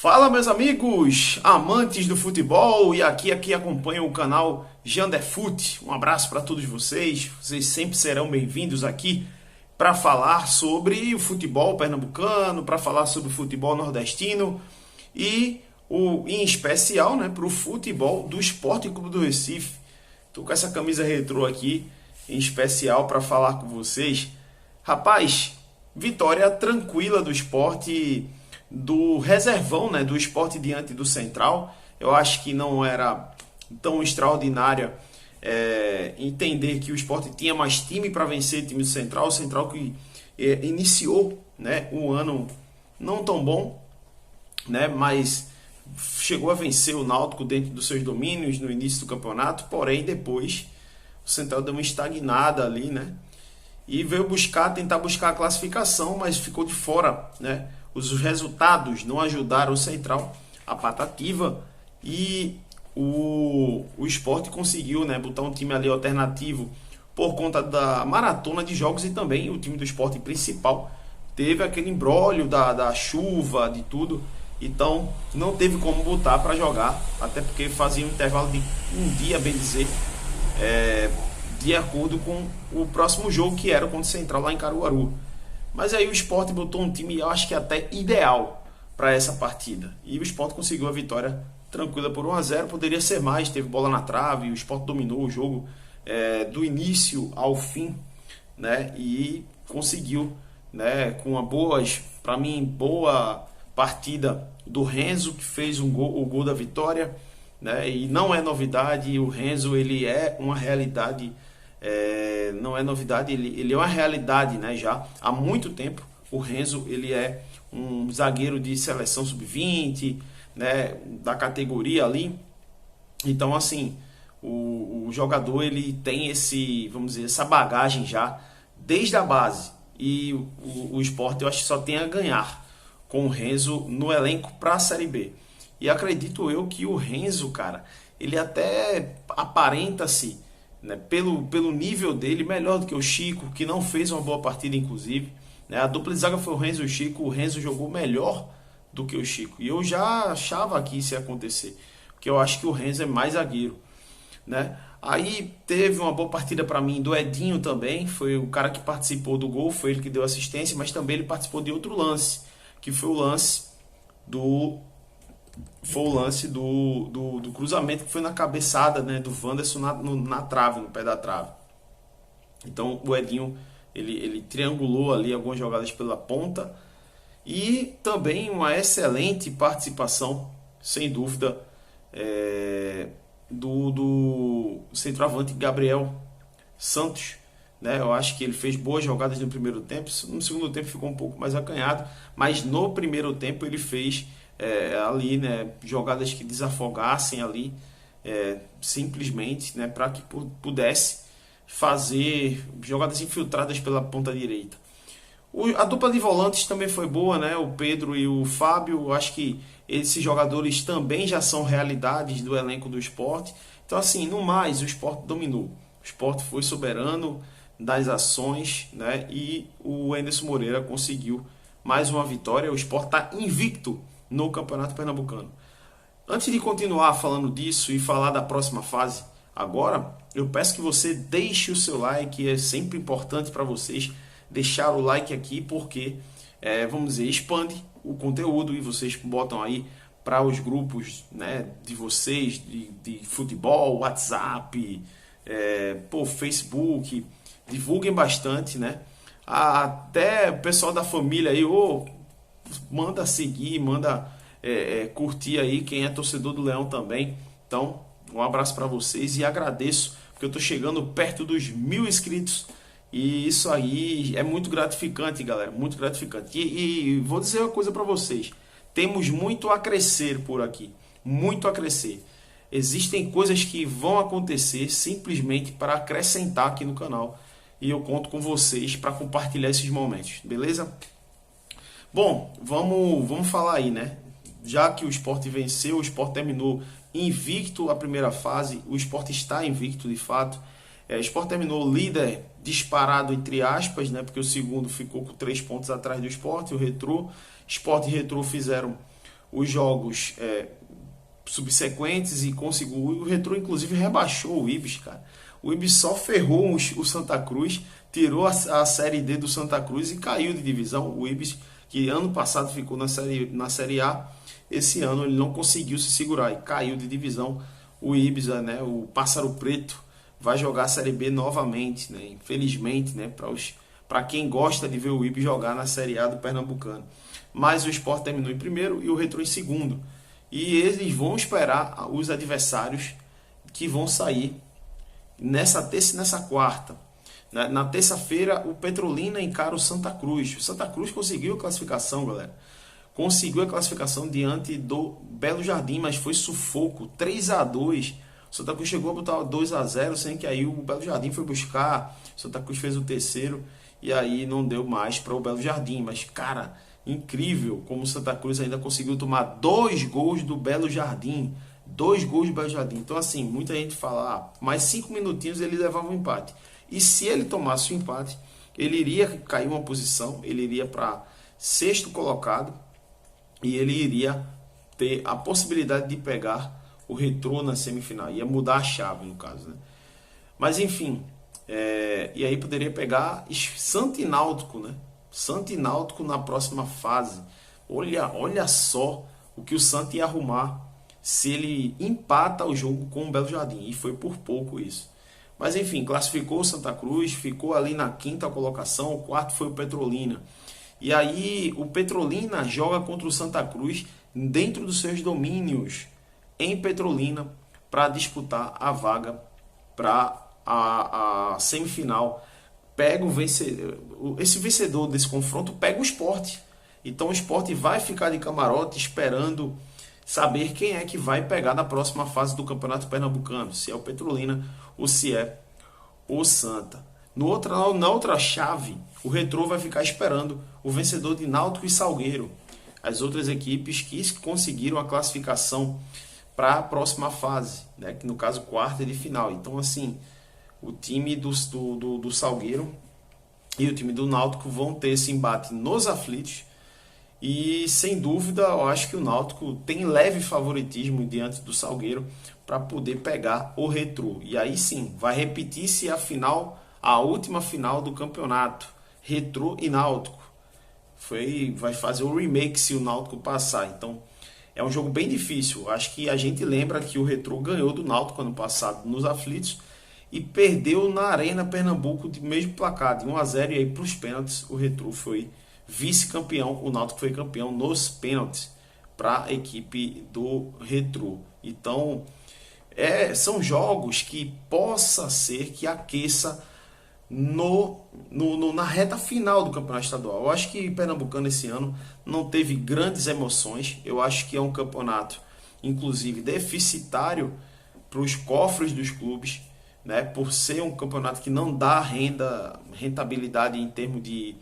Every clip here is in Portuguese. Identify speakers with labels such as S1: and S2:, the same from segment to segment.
S1: Fala, meus amigos, amantes do futebol e aqui acompanham o canal Janderfut. Um abraço para todos vocês. Vocês sempre serão bem-vindos aqui para falar sobre o futebol pernambucano, para falar sobre o futebol nordestino e em especial, né, para o futebol do Sport Clube do Recife. Estou com essa camisa retrô aqui em especial para falar com vocês. Rapaz, vitória tranquila do Sport, do reservão, né, do Sport diante do Central. Eu acho que não era tão extraordinária entender que o Sport tinha mais time para vencer o time do Central. O Central que iniciou, né, um ano não tão bom, né, mas chegou a vencer o Náutico dentro dos seus domínios no início do campeonato. Porém, depois o Central deu uma estagnada ali, né, e veio tentar buscar a classificação, mas ficou de fora, né. Os resultados não ajudaram o Central, a patativa, e o Sport conseguiu, né, botar um time ali alternativo por conta da maratona de jogos, e também o time do Sport principal teve aquele imbróglio da chuva, de tudo, então não teve como botar para jogar, até porque fazia um intervalo de um dia, bem dizer, de acordo com o próximo jogo, que era contra o Central lá em Caruaru. Mas aí o Sport botou um time, eu acho que até ideal para essa partida. E o Sport conseguiu a vitória tranquila por 1-0. Poderia ser mais, teve bola na trave, o Sport dominou o jogo do início ao fim, né? E conseguiu, né, com uma boa partida do Renzo, que fez o gol da vitória, né? E não é novidade, o Renzo ele é uma realidade. Não é novidade, ele é uma realidade, né, já há muito tempo. O Renzo ele é um zagueiro de seleção sub-20, né, da categoria ali. Então, assim, o jogador ele tem vamos dizer, essa bagagem já desde a base, e o Sport eu acho que só tem a ganhar com o Renzo no elenco para a Série B. E acredito eu que o Renzo, cara, ele até aparenta-se, né, pelo nível dele, melhor do que o Chico, que não fez uma boa partida, inclusive, né? A dupla de zaga foi o Renzo e o Chico. O Renzo jogou melhor do que o Chico, e eu já achava que isso ia acontecer, porque eu acho que o Renzo é mais zagueiro, né? Aí teve uma boa partida para mim do Edinho também, foi o cara que participou do gol, foi ele que deu assistência, mas também ele participou de outro lance, que foi o lance do cruzamento, que foi na cabeçada, né, do Wanderson na trave, no pé da trave. Então o Edinho ele triangulou ali algumas jogadas pela ponta, e também uma excelente participação, sem dúvida, do centroavante Gabriel Santos, né? Eu acho que ele fez boas jogadas no primeiro tempo. No segundo tempo ficou um pouco mais acanhado, mas no primeiro tempo ele fez ali, né, jogadas que desafogassem ali, simplesmente, né, para que pudesse fazer jogadas infiltradas pela ponta direita. A dupla de volantes também foi boa, né? O Pedro e o Fábio. Eu acho que esses jogadores também já são realidades do elenco do Sport. Então, assim, no mais, o Sport dominou. O Sport foi soberano das ações, né? E o Anderson Moreira conseguiu mais uma vitória. O Sport está invicto no Campeonato Pernambucano. Antes de continuar falando disso e falar da próxima fase, agora eu peço que você deixe o seu like. É sempre importante para vocês deixar o like aqui, porque vamos dizer, expande o conteúdo, e vocês botam aí para os grupos, né, de vocês de futebol, WhatsApp, Facebook, divulguem bastante, né? Até o pessoal da família aí, manda seguir, manda curtir aí, quem é torcedor do Leão também. Então, um abraço para vocês, e agradeço, porque eu estou chegando perto dos 1000 inscritos, e isso aí é muito gratificante, galera, muito gratificante. E vou dizer uma coisa para vocês, temos muito a crescer por aqui, muito a crescer. Existem coisas que vão acontecer simplesmente para acrescentar aqui no canal, e eu conto com vocês para compartilhar esses momentos, beleza? Bom, vamos falar aí, né? Já que o Sport venceu, o Sport terminou invicto a primeira fase, o Sport está invicto de fato. O Sport terminou líder disparado, entre aspas, né? Porque o segundo ficou com 3 pontos atrás do Sport, o Retrô. Sport e Retrô fizeram os jogos subsequentes e conseguiu. O Retrô, inclusive, rebaixou o Ibis, cara. O Ibis só ferrou o Santa Cruz, tirou a Série D do Santa Cruz e caiu de divisão. O Ibis, que ano passado ficou na série A, esse ano ele não conseguiu se segurar e caiu de divisão. O Ibis, né, o Pássaro Preto, vai jogar a Série B novamente, né? Infelizmente, né, para quem gosta de ver o Ibis jogar na Série A do Pernambucano. Mas o Sport terminou em primeiro e o Retrô em segundo. E eles vão esperar os adversários que vão sair nessa terça e nessa quarta. Na terça-feira, o Petrolina encara o Santa Cruz. O Santa Cruz conseguiu a classificação, galera. Conseguiu a classificação diante do Belo Jardim, mas foi sufoco, 3-2. O Santa Cruz chegou a botar 2-0, sem que aí o Belo Jardim foi buscar. O Santa Cruz fez o terceiro e aí não deu mais para o Belo Jardim. Mas, cara, incrível como o Santa Cruz ainda conseguiu tomar 2 gols do Belo Jardim. 2 gols do Belo Jardim. Então, assim, muita gente fala, mais 5 minutinhos ele levava um empate. E se ele tomasse o empate, ele iria cair uma posição, ele iria para sexto colocado e ele iria ter a possibilidade de pegar o Retrô na semifinal. Ia mudar a chave, no caso, né? Mas, enfim, e aí poderia pegar Santa e Náutico, né? Santa e Náutico na próxima fase. Olha só o que o Santa ia arrumar se ele empata o jogo com o Belo Jardim. E foi por pouco isso. Mas enfim, classificou o Santa Cruz, ficou ali na quinta colocação, o quarto foi o Petrolina. E aí o Petrolina joga contra o Santa Cruz dentro dos seus domínios em Petrolina para disputar a vaga para a semifinal. Pega o vencedor, esse vencedor desse confronto pega o Sport. Então o Sport vai ficar de camarote esperando saber quem é que vai pegar na próxima fase do Campeonato Pernambucano, se é o Petrolina ou se é o Santa. Na outra chave, o Retrô vai ficar esperando o vencedor de Náutico e Salgueiro, as outras equipes que conseguiram a classificação para a próxima fase, né, que no caso quarta de final. Então, assim, o time do Salgueiro e o time do Náutico vão ter esse embate nos aflitos. E sem dúvida, eu acho que o Náutico tem leve favoritismo diante do Salgueiro para poder pegar o Retrô. E aí sim, vai repetir-se a última final do campeonato, Retrô e Náutico. Vai fazer o remake se o Náutico passar. Então, é um jogo bem difícil. Acho que a gente lembra que o Retrô ganhou do Náutico ano passado nos aflitos e perdeu na Arena Pernambuco de mesmo placar, de 1-0, e aí para os pênaltis o Retrô foi vice-campeão, o Náutico foi campeão nos pênaltis para a equipe do Retrô. Então, são jogos que possa ser que aqueça na reta final do campeonato estadual. Eu acho que Pernambucano esse ano não teve grandes emoções. Eu acho que é um campeonato, inclusive, deficitário para os cofres dos clubes, né? Por ser um campeonato que não dá rentabilidade em termos de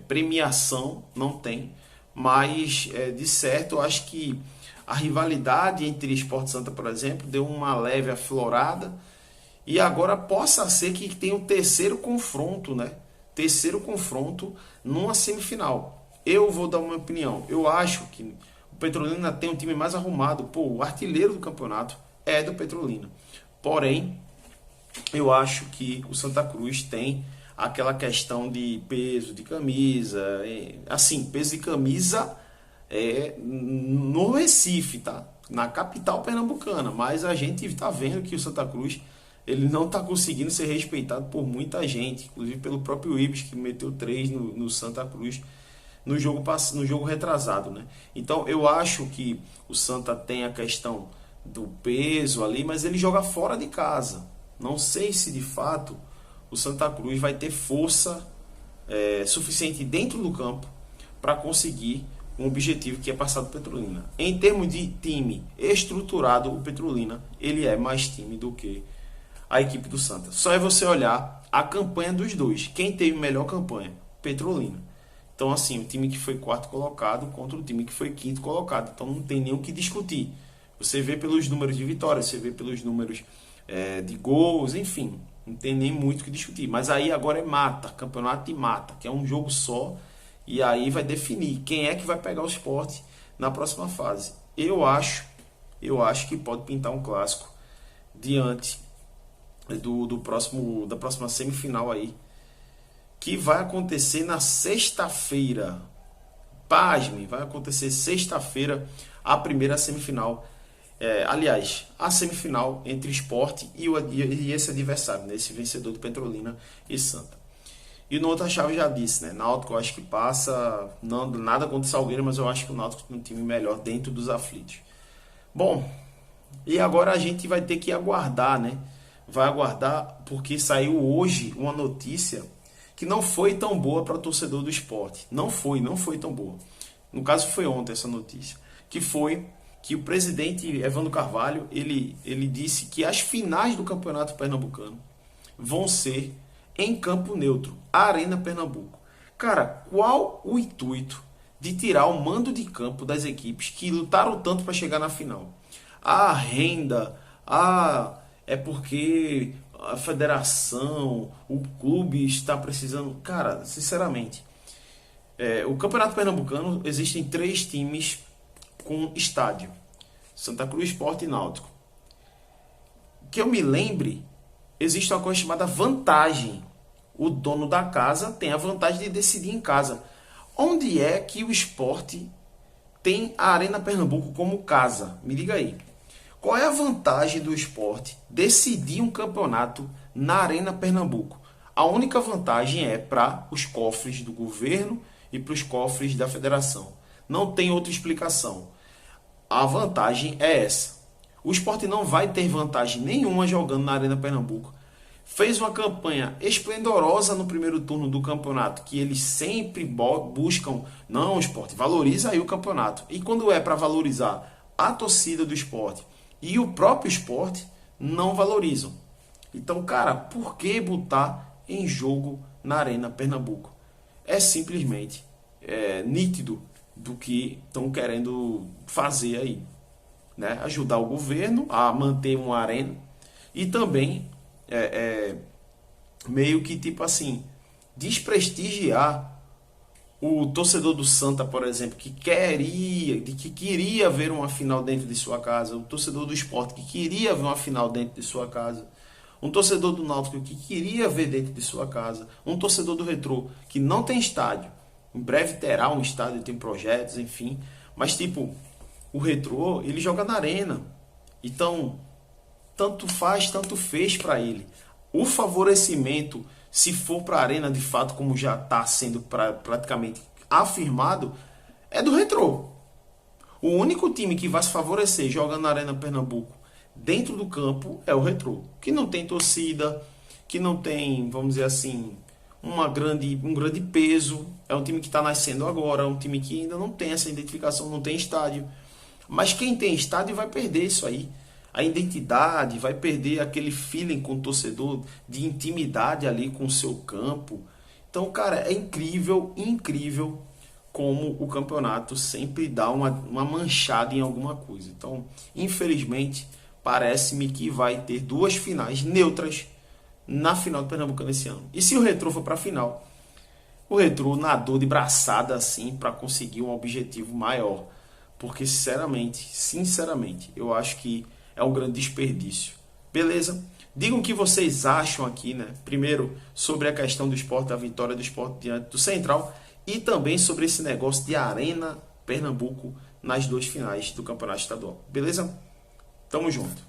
S1: premiação, não tem. Mas, de certo, eu acho que a rivalidade entre Sport e Santa, por exemplo, deu uma leve aflorada. E agora possa ser que tenha um terceiro confronto, né? Terceiro confronto numa semifinal. Eu vou dar uma opinião. Eu acho que o Petrolina tem um time mais arrumado. Pô, o artilheiro do campeonato é do Petrolina. Porém, eu acho que o Santa Cruz tem aquela questão de peso de camisa. Assim, peso de camisa no Recife, tá? Na capital pernambucana. Mas a gente está vendo que o Santa Cruz ele não está conseguindo ser respeitado por muita gente, inclusive pelo próprio Ibis, que meteu 3 no Santa Cruz no jogo retrasado, né? Então eu acho que o Santa tem a questão do peso ali, mas ele joga fora de casa. Não sei se de fato o Santa Cruz vai ter força suficiente dentro do campo para conseguir um objetivo que é passar do Petrolina. Em termos de time estruturado, o Petrolina ele é mais time do que a equipe do Santa. Só é você olhar a campanha dos dois. Quem teve melhor campanha? Petrolina. Então, assim, o time que foi quarto colocado contra o time que foi quinto colocado. Então, não tem nem o que discutir. Você vê pelos números de vitórias, você vê pelos números de gols, enfim. Não tem nem muito o que discutir. Mas aí agora é mata, campeonato de mata, que é um jogo só. E aí vai definir quem é que vai pegar o Sport na próxima fase. Eu acho que pode pintar um clássico diante da próxima semifinal aí, que vai acontecer na sexta-feira. Pasme, vai acontecer sexta-feira a primeira semifinal. Aliás, a semifinal entre Sport e esse adversário, né? Esse vencedor do Petrolina e Santa. E no outra chave já disse, né? Náutico eu acho que passa, não, nada contra o Salgueiro, mas eu acho que o Náutico tem um time melhor dentro dos aflitos. Bom, e agora a gente vai ter que aguardar, né? Vai aguardar porque saiu hoje uma notícia que não foi tão boa para o torcedor do Sport. Não foi tão boa. No caso foi ontem essa notícia, que foi que o presidente Evandro Carvalho, ele disse que as finais do Campeonato Pernambucano vão ser em campo neutro, Arena Pernambuco. Cara, qual o intuito de tirar o mando de campo das equipes que lutaram tanto para chegar na final? A renda, é porque a federação, o clube está precisando. Cara, sinceramente, o Campeonato Pernambucano existem 3 times com estádio: Santa Cruz, Sport e Náutico. Que eu me lembre, existe uma coisa chamada vantagem. O dono da casa tem a vantagem de decidir em casa. Onde é que o Sport tem a Arena Pernambuco como casa? Me diga aí. Qual é a vantagem do Sport decidir um campeonato na Arena Pernambuco? A única vantagem é para os cofres do governo e para os cofres da federação. Não tem outra explicação. A vantagem é essa. O Sport não vai ter vantagem nenhuma jogando na Arena Pernambuco. Fez uma campanha esplendorosa no primeiro turno do campeonato, que eles sempre buscam. Não, Sport, valoriza aí o campeonato. E quando é para valorizar a torcida do Sport e o próprio Sport, não valorizam. Então, cara, por que botar em jogo na Arena Pernambuco? É simplesmente nítido do que estão querendo fazer aí, né? Ajudar o governo a manter uma arena e também meio que tipo assim, desprestigiar o torcedor do Santa, por exemplo, que queria ver uma final dentro de sua casa, o torcedor do Sport que queria ver uma final dentro de sua casa, um torcedor do Náutico que queria ver dentro de sua casa, um torcedor do Retrô que não tem estádio. Em breve terá um estádio, tem projetos, enfim. Mas, tipo, o Retrô, ele joga na arena. Então, tanto faz, tanto fez para ele. O favorecimento, se for para a arena de fato, como já está sendo praticamente afirmado, é do Retrô. O único time que vai se favorecer jogando na Arena Pernambuco dentro do campo é o Retrô. Que não tem torcida, que não tem, vamos dizer assim, um grande peso. É um time que está nascendo agora, é um time que ainda não tem essa identificação, não tem estádio. Mas quem tem estádio vai perder isso aí. A identidade, vai perder aquele feeling com o torcedor, de intimidade ali com o seu campo. Então, cara, é incrível como o campeonato sempre dá uma manchada em alguma coisa. Então, infelizmente, parece-me que vai ter 2 finais neutras na final do Pernambucano esse ano. E se o Retrô for para a final, o Retrô nadou de braçada assim para conseguir um objetivo maior. Porque, sinceramente, eu acho que é um grande desperdício. Beleza? Digam o que vocês acham aqui, né? Primeiro, sobre a questão do Sport, da vitória do Sport diante do Central, e também sobre esse negócio de Arena Pernambuco nas 2 finais do Campeonato Estadual. Beleza? Tamo junto.